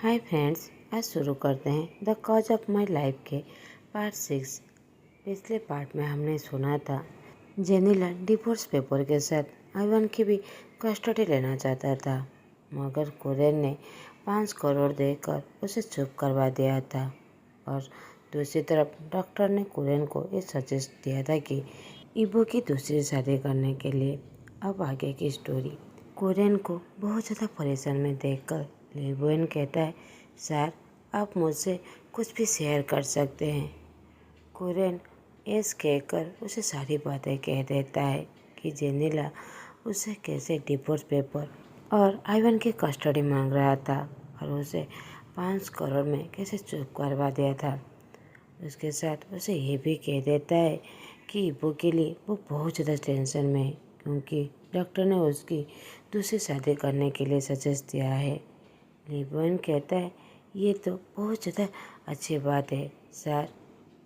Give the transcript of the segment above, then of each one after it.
Hi friends, आज शुरू करते हैं the cause of my life के पार्ट 6। पिछले पार्ट में हमने सुना था जेनिला डिवोर्स पेपर के साथ आइवान की भी कस्टडी लेना चाहता था, मगर कुरेन ने 5 करोड़ देकर उसे चुप करवा दिया था। और दूसरी तरफ डॉक्टर ने कुरेन को ये सजेस्ट दिया था कि इबो की दूसरी शादी करने के लिए। अब आगे की स्टोरी। कुरेन को बहुत ज़्यादा परेशान में देखकर लिबोएन कहता है, सर आप मुझसे कुछ भी शेयर कर सकते हैं। कुरेन ऐस कहकर उसे सारी बातें कह देता है कि जेनिला उसे कैसे डिवोर्स पेपर और आइवान की कस्टडी मांग रहा था और उसे 5 करोड़ में कैसे चुप करवा दिया था। उसके साथ उसे ये भी कह देता है कि इबो के लिए वो बहुत ज़्यादा टेंशन में है, क्योंकि डॉक्टर ने उसकी दूसरी शादी करने के लिए सजेस्ट दिया है। लिबोएन कहता है, ये तो बहुत ज़्यादा अच्छी बात है सर।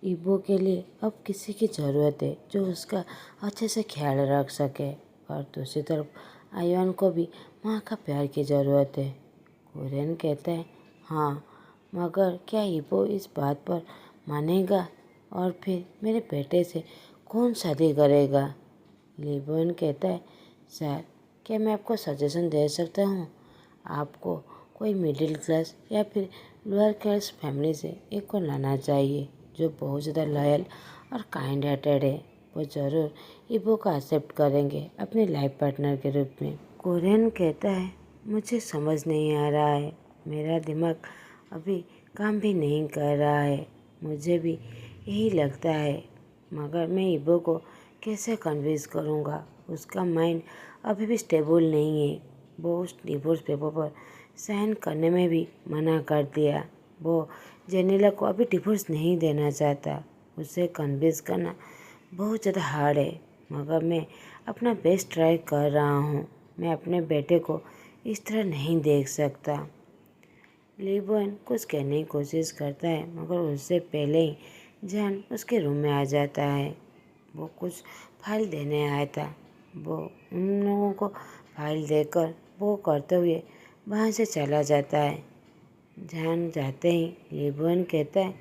इबो के लिए अब किसी की ज़रूरत है जो उसका अच्छे से ख्याल रख सके, और दूसरी तरफ आइवान को भी माँ का प्यार की ज़रूरत है। कुरेन कहता है, हाँ, मगर क्या इबो इस बात पर मानेगा, और फिर मेरे बेटे से कौन शादी करेगा। लिबोएन कहता है, सर क्या मैं आपको सजेशन दे सकता हूँ। आपको कोई मिडिल क्लास या फिर लोअर क्लास फैमिली से एक को लाना चाहिए जो बहुत ज़्यादा लॉयल और काइंड हार्टेड है। वो ज़रूर इबो को एक्सेप्ट करेंगे अपने लाइफ पार्टनर के रूप में। कुरेन कहता है, मुझे समझ नहीं आ रहा है, मेरा दिमाग अभी काम भी नहीं कर रहा है। मुझे भी यही लगता है, मगर मैं इबो को कैसे कन्विंस करूँगा। उसका माइंड अभी भी स्टेबल नहीं है। वो उस डिवोर्स पेपर पर साइन करने में भी मना कर दिया। वो जेनिला को अभी डिवोर्स नहीं देना चाहता। उसे कन्विंस करना बहुत ज़्यादा हार्ड है, मगर मैं अपना बेस्ट ट्राई कर रहा हूँ। मैं अपने बेटे को इस तरह नहीं देख सकता। लिबोएन कुछ कहने की कोशिश करता है, मगर उससे पहले ही जान उसके रूम में आ जाता है। वो कुछ फाइल देने आया था। वो उन लोगों को फाइल देकर वो करते हुए वहाँ से चला जाता है। जान जाते ही लिबोएन कहता है,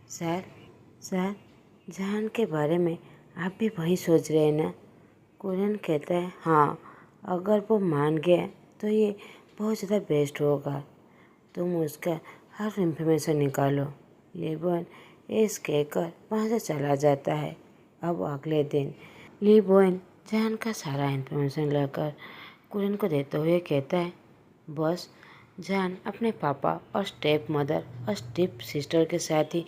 सर जान के बारे में आप भी वही सोच रहे हैं ना। कुरेन कहता है, हाँ, अगर वो मान गया तो ये बहुत ज़्यादा बेस्ट होगा। तुम उसका हर इन्फॉर्मेशन निकालो। लिबोएन ऐस कहकर वहाँ से चला जाता है। अब अगले दिन लिबोएन जान का सारा इन्फॉर्मेशन लेकर कुरेन को देते हुए कहता है, बस जान अपने पापा और स्टेप मदर और स्टेप सिस्टर के साथ ही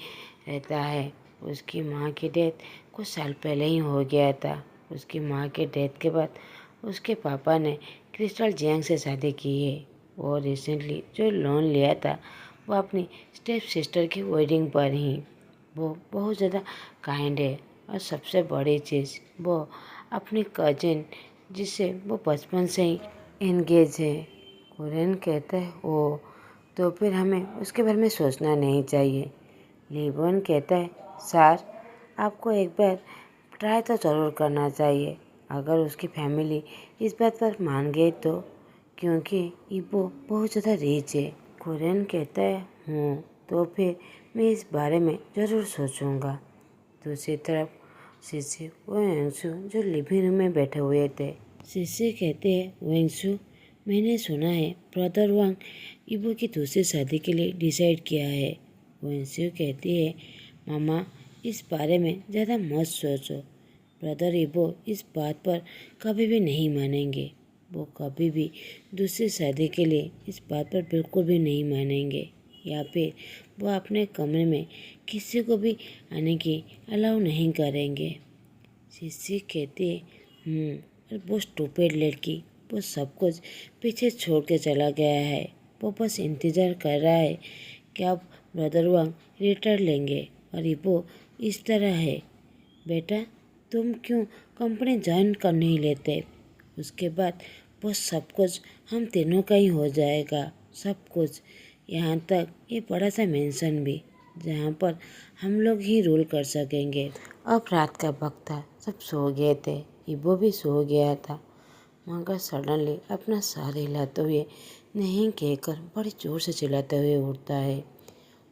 रहता है। उसकी माँ की डेथ कुछ साल पहले ही हो गया था। उसकी माँ के डेथ के बाद उसके पापा ने क्रिस्टल जियांग से शादी की है। और रिसेंटली जो लोन लिया था वो अपनी स्टेप सिस्टर की वेडिंग पर ही। वो बहुत ज़्यादा काइंड है, और सबसे बड़ी चीज़ वो अपनी कजिन जिससे वो बचपन से ही एंगेज है। कुरेन कहता है, ओ तो फिर हमें उसके बारे में सोचना नहीं चाहिए। लिबोएन कहता है, सर आपको एक बार ट्राई तो ज़रूर करना चाहिए, अगर उसकी फैमिली इस बात पर मान गई तो, क्योंकि इबो बहुत ज़्यादा रिच है। कुरेन कहता है, तो फिर मैं इस बारे में ज़रूर सोचूंगा। दूसरी तरफ सिसी और वेंगसू जो लिविंग रूम में बैठे हुए थे। सिसी कहते हैं, वेंगसू मैंने सुना है ब्रदर वांग इबो की दूसरी शादी के लिए डिसाइड किया है। वेंगसू कहती है, मामा इस बारे में ज़्यादा मत सोचो। ब्रदर इबो इस बात पर कभी भी नहीं मानेंगे। वो कभी भी दूसरी शादी के लिए इस बात पर बिल्कुल भी नहीं मानेंगे, या फिर वो अपने कमरे में किसी को भी आने की अलाउ नहीं करेंगे। सिसी कहती है, और वो स्टूपिड लड़की वो सब कुछ पीछे छोड़ के चला गया है। वो बस इंतज़ार कर रहा है कि अब ब्रदर वांग रिटायर लेंगे, और इबो इस तरह है। बेटा तुम क्यों कंपनी ज्वाइन कर नहीं लेते, उसके बाद वो सब कुछ हम तीनों का ही हो जाएगा। सब कुछ, यहाँ तक ये बड़ा सा मेंशन भी, जहाँ पर हम लोग ही रूल कर सकेंगे। अब रात का वक्त था, सब सो गए थे, इबो भी सो गया था, मगर सडनली अपना सर हिलाते हुए नहीं कहकर बड़ी जोर से चिल्लाते हुए उठता है।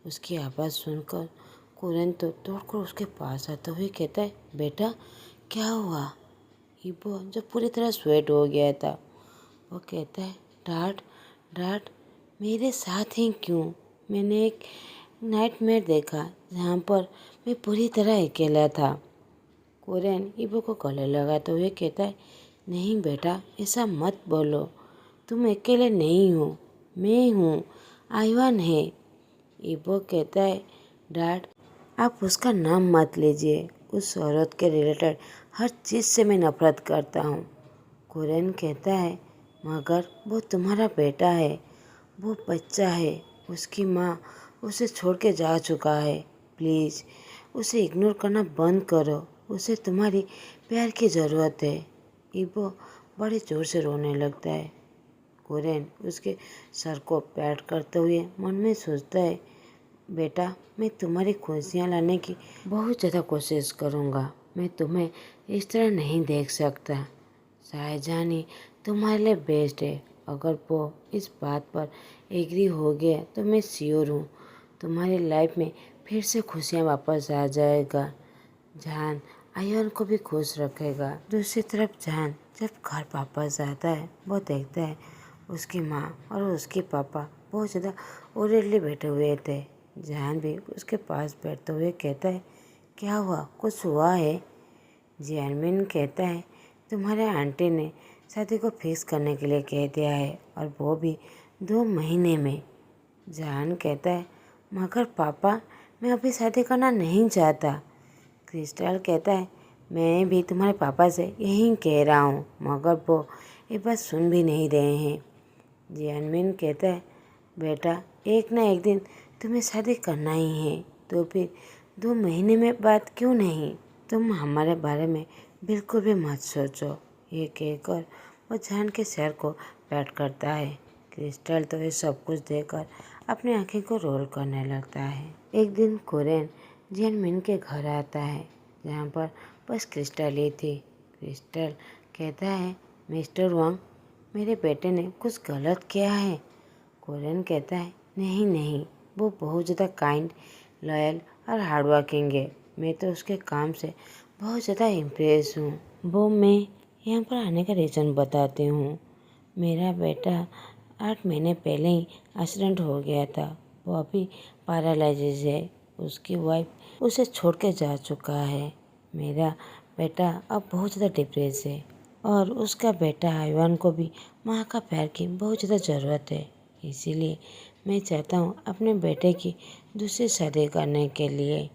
उसकी आवाज़ सुनकर कुरेन तो दौड़कर उसके पास आता हुए कहता है, बेटा क्या हुआ? इबो जो पूरी तरह स्वेट हो गया था, वो कहता है, डैड डैड मेरे साथ ही क्यों? मैंने एक नाइटमेयर देखा जहाँ पर मैं पूरी तरह अकेला था। कुरेन इबो को गले लगाते हुए कहता है, नहीं बेटा ऐसा मत बोलो, तुम अकेले नहीं हो, मैं हूँ, आइवान है। इबो कहता है, डैड आप उसका नाम मत लीजिए, उस औरत के रिलेटेड हर चीज़ से मैं नफरत करता हूँ। कुरेन कहता है, मगर वो तुम्हारा बेटा है, वो बच्चा है, उसकी माँ उसे छोड़ के जा चुका है, प्लीज़ उसे इग्नोर करना बंद करो, उसे तुम्हारी प्यार की ज़रूरत है। इबो बड़े ज़ोर से रोने लगता है। कुरेन उसके सर को पैट करते हुए मन में सोचता है, बेटा मैं तुम्हारी खुशियाँ लाने की बहुत ज़्यादा कोशिश करूँगा, मैं तुम्हें इस तरह नहीं देख सकता। शाहजहां ही तुम्हारे लिए बेस्ट है। अगर वो इस बात पर एग्री हो गया तो मैं श्योर हूँ तुम्हारी लाइफ में फिर से खुशियाँ वापस आ जाएगा। जहान आयन को भी खुश रखेगा। दूसरी तरफ जहान जब घर वापस आता है, वो देखता है उसकी माँ और उसके पापा बहुत ज़्यादा ओरेडली बैठे हुए थे। जहान भी उसके पास बैठते हुए कहता है, क्या हुआ, कुछ हुआ है? जियानमिन कहता है, तुम्हारे आंटी ने शादी को फिक्स करने के लिए कह दिया है और वो भी 2 महीने में। जहान कहता है, मगर पापा मैं अभी शादी करना नहीं चाहता। क्रिस्टल कहता है, मैं भी तुम्हारे पापा से यही कह रहा हूँ, मगर वो ये बात सुन भी नहीं रहे हैं। जियानमिन कहता है, बेटा एक ना एक दिन तुम्हें शादी करना ही है, तो फिर 2 महीने में बात क्यों नहीं? तुम हमारे बारे में बिल्कुल भी मत सोचो। ये कहकर वो जान के सर को पैट करता है। क्रिस्टल तो ये सब कुछ देखकर अपनी आंखें को रोल करने लगता है। एक दिन कुरेन जियानमिन के घर आता है, जहाँ पर बस क्रिस्टल ही थी। क्रिस्टल कहता है, मिस्टर वांग मेरे बेटे ने कुछ गलत किया है? कुरेन कहता है, नहीं नहीं, वो बहुत ज़्यादा काइंड, लॉयल और हार्ड वर्किंग है। मैं तो उसके काम से बहुत ज़्यादा इम्प्रेस हूँ। वो मैं यहाँ पर आने का रीज़न बताती हूँ। मेरा बेटा 8 महीने पहले ही एक्सीडेंट हो गया था। वो अभी पैरालाइसिस है। उसकी वाइफ उसे छोड़ के जा चुका है। मेरा बेटा अब बहुत ज़्यादा डिप्रेस है और उसका बेटा आइवान को भी माँ का प्यार की बहुत ज़्यादा ज़रूरत है। इसीलिए मैं चाहता हूँ अपने बेटे की दूसरी शादी करने के लिए।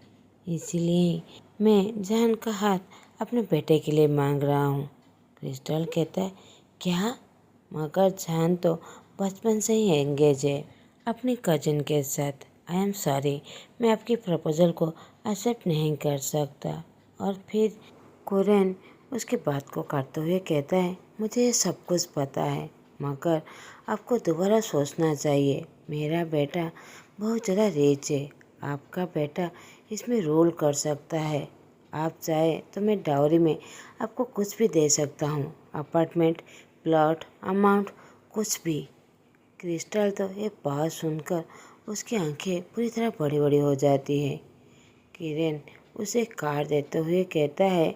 इसीलिए मैं जान का हाथ अपने बेटे के लिए मांग रहा हूँ। क्रिस्टल कहता है, क्या? मगर जान तो बचपन से ही एंगेज है अपनी कजिन के साथ। आई एम सॉरी, मैं आपकी प्रपोजल को एक्सेप्ट नहीं कर सकता। और फिर कुरेन उसकी बात को काटते हुए कहता है, मुझे ये सब कुछ पता है, मगर आपको दोबारा सोचना चाहिए। मेरा बेटा बहुत ज़्यादा रिच है, आपका बेटा इसमें रोल कर सकता है। आप चाहे तो मैं डाउरी में आपको कुछ भी दे सकता हूँ, अपार्टमेंट, प्लॉट, अमाउंट, कुछ भी। क्रिस्टल तो ये बात सुनकर उसकी आंखें पूरी तरह बड़ी बड़ी हो जाती है। किरण उसे कार देते हुए कहता है,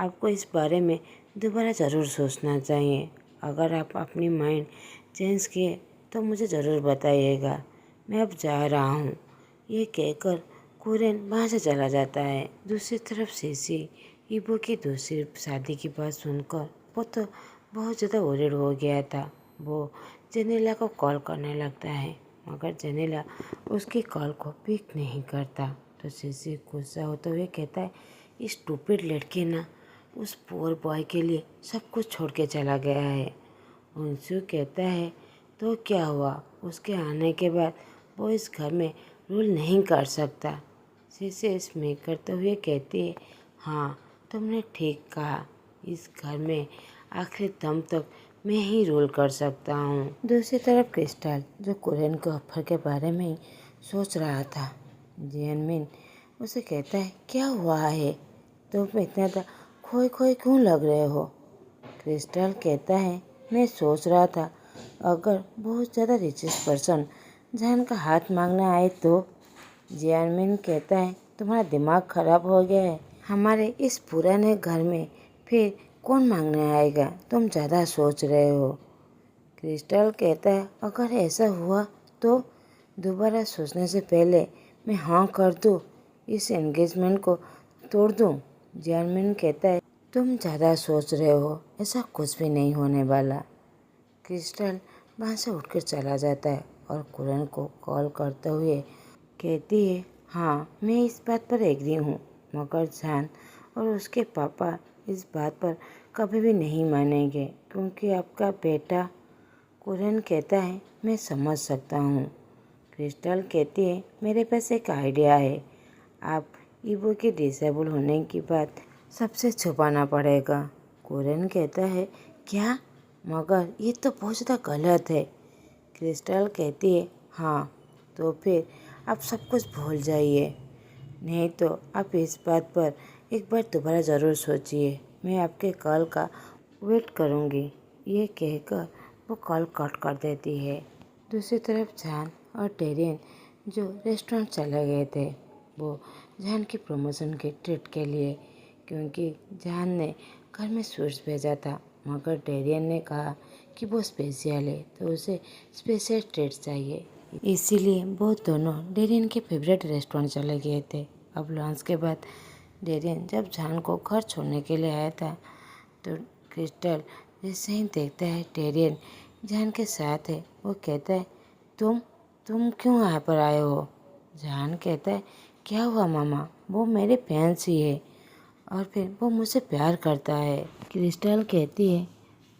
आपको इस बारे में दोबारा ज़रूर सोचना चाहिए। अगर आप अपनी माइंड चेंज किए तो मुझे ज़रूर बताइएगा। मैं अब जा रहा हूँ। ये कहकर कुरेन वहाँ से चला जाता है। दूसरी तरफ सीसी इबो की दूसरी शादी की बात सुनकर वो तो बहुत ज़्यादा वरीड हो गया था। वो जेनेला को कॉल करने लगता है, मगर जेनेला उसकी कॉल को पिक नहीं करता। तो सीसी गुस्सा होते हुए कहता है, इस स्टूपिड लड़की ना उस पुअर बॉय के लिए सब कुछ छोड़ के चला गया है। उनसू कहता है, तो क्या हुआ? उसके आने के बाद वो इस घर में रूल नहीं कर सकता। सीसी स्मिक करते हुए कहती है, हाँ तुमने ठीक कहा, इस घर में आखिरी दम तक मैं ही रूल कर सकता हूँ। दूसरी तरफ क्रिस्टल जो कुरेन के ऑफर के बारे में ही सोच रहा था। जियानमिन उसे कहता है, क्या हुआ है? तुम इतना खोए खोए क्यों लग रहे हो? क्रिस्टल कहता है, मैं सोच रहा था अगर बहुत ज़्यादा रिचेस्ट पर्सन जहान का हाथ मांगने आए तो? जियानमिन कहता है, तुम्हारा दिमाग खराब हो गया है। हमारे इस पुराने घर में फिर कौन मांगने आएगा? तुम ज़्यादा सोच रहे हो। क्रिस्टल कहता है, अगर ऐसा हुआ तो? दोबारा सोचने से पहले मैं हाँ कर दूँ, इस एंगेजमेंट को तोड़ दूँ? जियानमिन कहता है, तुम ज़्यादा सोच रहे हो, ऐसा कुछ भी नहीं होने वाला। क्रिस्टल वहाँ से उठकर चला जाता है और कुरन को कॉल करते हुए कहती है, हाँ मैं इस बात पर एग्री हूँ, मगर जान और उसके पापा इस बात पर कभी भी नहीं मानेंगे क्योंकि आपका बेटा। कुरन कहता है, मैं समझ सकता हूँ। क्रिस्टल कहती है, मेरे पास एक आइडिया है। आप ईबो के डिसेबल होने की बात सबसे छुपाना पड़ेगा। कुरन कहता है, क्या? मगर ये तो बहुत ज़्यादा गलत है। क्रिस्टल कहती है, हाँ तो फिर आप सब कुछ भूल जाइए, नहीं तो आप इस बात पर एक बार दोबारा ज़रूर सोचिए। मैं आपके कॉल का वेट करूँगी। ये कहकर वो कॉल कट कर देती है। दूसरी तरफ जान और टेरियन जो रेस्टोरेंट चले गए थे, वो जान की प्रमोशन के ट्रीट के लिए, क्योंकि जान ने घर में स्वीट्स भेजा था मगर टेरियन ने कहा कि वो स्पेशल है तो उसे स्पेशल ट्रीट चाहिए। इसीलिए वो दोनों डेरियन के फेवरेट रेस्टोरेंट चले गए थे। अब लंच के बाद डेरियन जब जान को घर छोड़ने के लिए आया था तो क्रिस्टल जैसे ही देखता है डेरियन जान के साथ है, वो कहता है, तुम क्यों यहाँ पर आए हो? जान कहता है, क्या हुआ मामा? वो मेरे फैंस ही है और फिर वो मुझसे प्यार करता है। क्रिस्टल कहती है,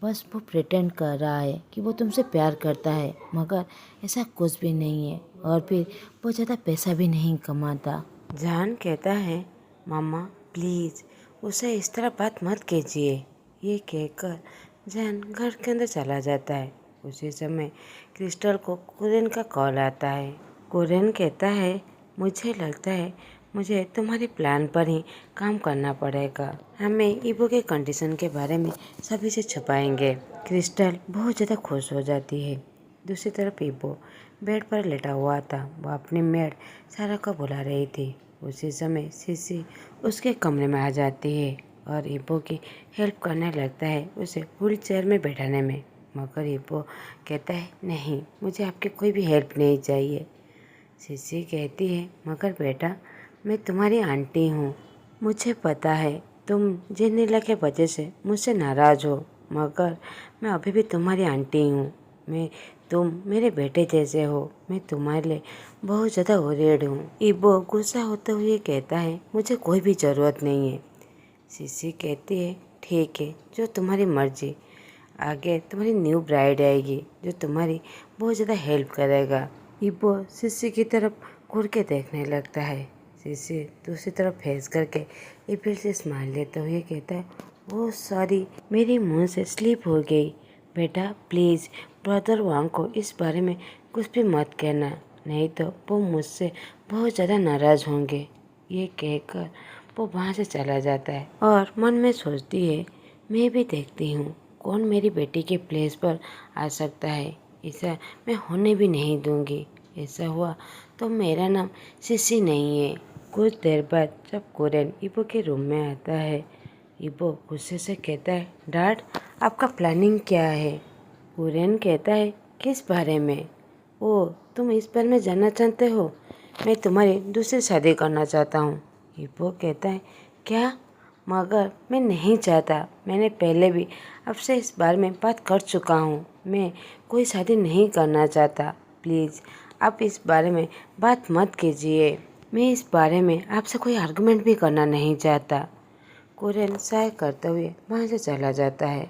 बस वो प्रिटेंड कर रहा है कि वो तुमसे प्यार करता है मगर ऐसा कुछ भी नहीं है और फिर वो ज़्यादा पैसा भी नहीं कमाता। जान कहता है, मामा प्लीज़ उसे इस तरह बात मत कीजिए। ये कहकर जान घर के अंदर चला जाता है। उसी समय क्रिस्टल को कुरेन का कॉल आता है। कुरेन कहता है, मुझे लगता है मुझे तुम्हारे प्लान पर ही काम करना पड़ेगा। हमें ईबो के कंडीशन के बारे में सभी से छुपाएंगे। क्रिस्टल बहुत ज़्यादा खुश हो जाती है। दूसरी तरफ ईबो बेड पर लेटा हुआ था। वो अपनी मेड सारा को बुला रही थी। उसी समय सीसी उसके कमरे में आ जाती है और ईबो की हेल्प करने लगता है उसे व्हील चेयर में बैठाने में। मगर ईबो कहता है, नहीं मुझे आपकी कोई भी हेल्प नहीं चाहिए। सीसी कहती है, मगर बेटा मैं तुम्हारी आंटी हूँ। मुझे पता है तुम जेनिला के वजह से मुझसे नाराज़ हो मगर मैं अभी भी तुम्हारी आंटी हूँ। तुम मेरे बेटे जैसे हो। मैं तुम्हारे लिए बहुत ज़्यादा वरीड हूँ। ईबो गुस्सा होते हुए कहता है, मुझे कोई भी ज़रूरत नहीं है। सीसी कहती है, ठीक है जो तुम्हारी मर्जी। आगे तुम्हारी न्यू ब्राइड आएगी जो तुम्हारी बहुत ज़्यादा हेल्प करेगा। ईबो सीसी की तरफ घूर के देखने लगता है। सीसी दूसरी तरफ फेस करके इबिल से स्माइल लेते हुए कहता है, वो सॉरी मेरी मुंह से स्लिप हो गई। बेटा प्लीज़ ब्रदर वांग को इस बारे में कुछ भी मत कहना, नहीं तो वो मुझसे बहुत ज़्यादा नाराज़ होंगे। ये कहकर वो वहाँ से चला जाता है और मन में सोचती है, मैं भी देखती हूँ कौन मेरी बेटी के प्लेस पर आ सकता है। ऐसा मैं होने भी नहीं दूँगी। ऐसा हुआ तो मेरा नाम सीसी नहीं है। कुछ देर बाद जब कुरेन ईबो के रूम में आता है, ईबो गुस्से से कहता है, डैड आपका प्लानिंग क्या है? कुरेन कहता है, किस बारे में? ओ तुम इस बारे में जानना चाहते हो? मैं तुम्हारी दूसरी शादी करना चाहता हूँ। ईबो कहता है, क्या? मगर मैं नहीं चाहता। मैंने पहले भी आपसे इस बारे में बात कर चुका हूँ। मैं कोई शादी नहीं करना चाहता। प्लीज़ आप इस बारे में बात मत कीजिए। मैं इस बारे में आपसे कोई आर्गुमेंट भी करना नहीं चाहता। कुरेन साय करते हुए वहाँ से चला जाता है।